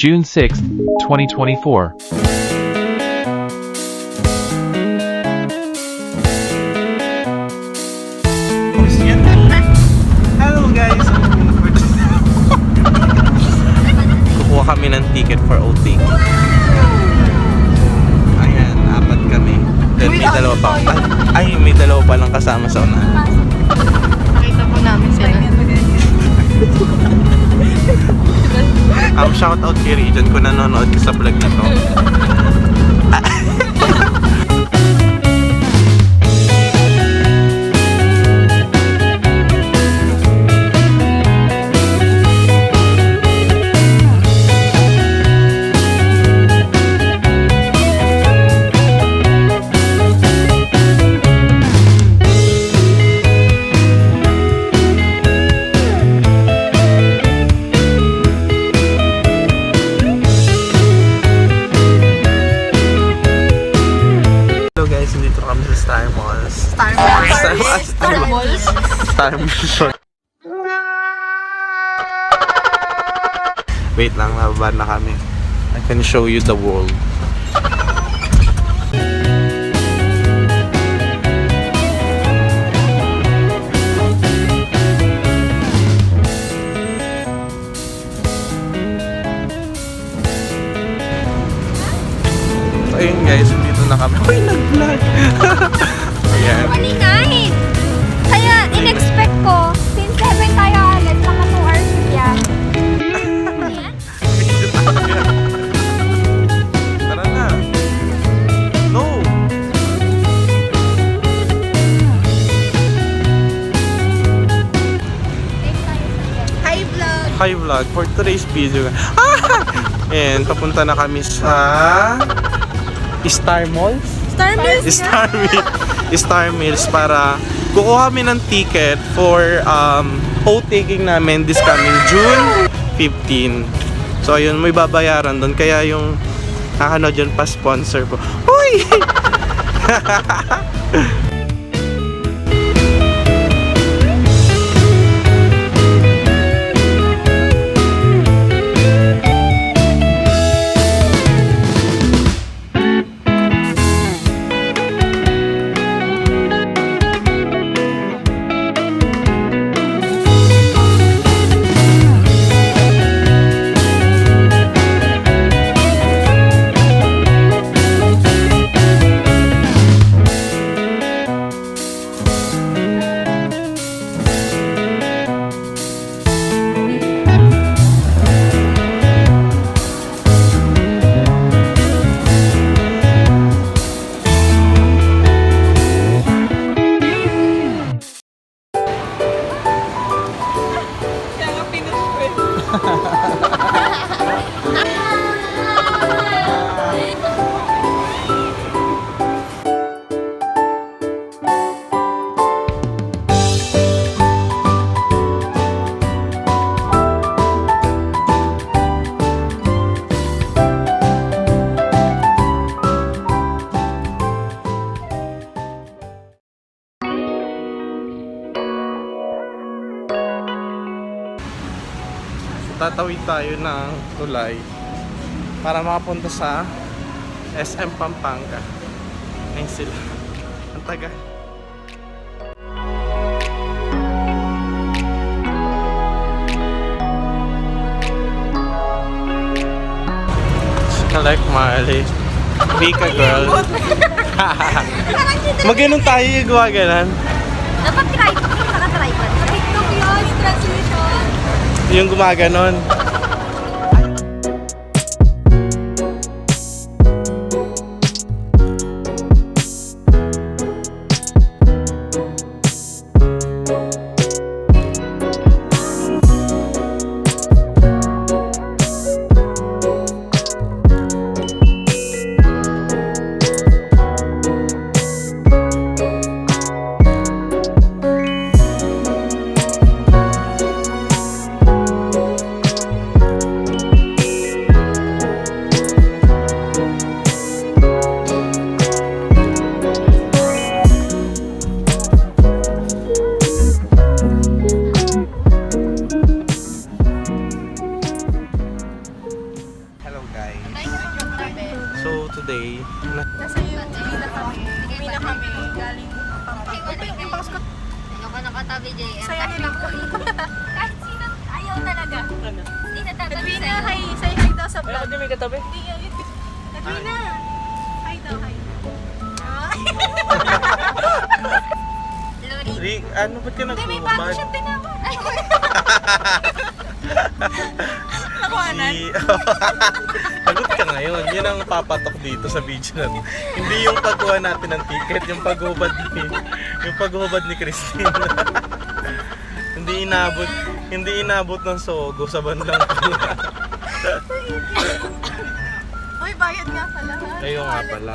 June 6, 2024. Hello guys! Kukuha kami ng ticket for outing. Ayan, apat kami. Then may dalawa pa. Ay, may dalawa pa lang kasama sa unahan. Nakita po namin sila. Shout out kay Region kung nanonood ka sa vlog na to. Star Mall. Wait lang, nababa na kami. I can show you the world. So ayun guys, dito na kami. Uy, nag-vlog! Ayan. Malingain! Kaya in-expect ko, since 7 tayo agad, mga 2 hours yan. Tara na. No! Hi vlog! Hi vlog for today's video. And papunta na kami sa Star Mall? Star Mills! Star Mills para kukuha kami ng ticket for outtaking namin this coming June 15. So ayun, may babayaran doon kaya yung nakano dyan pa sponsor ko. Uy! Tatawid tayo ng tulay para makapunta sa SM Pampanga. Ayun sila. Ang taga. I like Marley. Pika girl. Maganon tayo yung gumaganan. Dapat try ko yung nakatry pa. Sa TikTok yun, translation. Yung gumaganon. today. Nasa yung uwi na kami. Uwi na kami. Galing Pampanga. Yung pakas ko. Ano ka nakatabi, JM? Sayahin ako. Kahit sino, ayaw talaga. Hindi natatabi Edwina, sa'yo. hi. Say hi daw sa vlog. Hindi may katabi. Hindi, Edwina. Hi daw, hi. Lori. Rick, ano ba't ka Hindi, may bago nagtubad? siya tinawa. Nakuhanan. Lagot ka ngayon. Yun ang papatok dito sa video natin. Hindi yung pagkuha natin ng ticket, yung paghubad ni Christine. hindi inabot ng Sogo sa bandang pula. Uy, bayad nga pala. Ayun nga pala.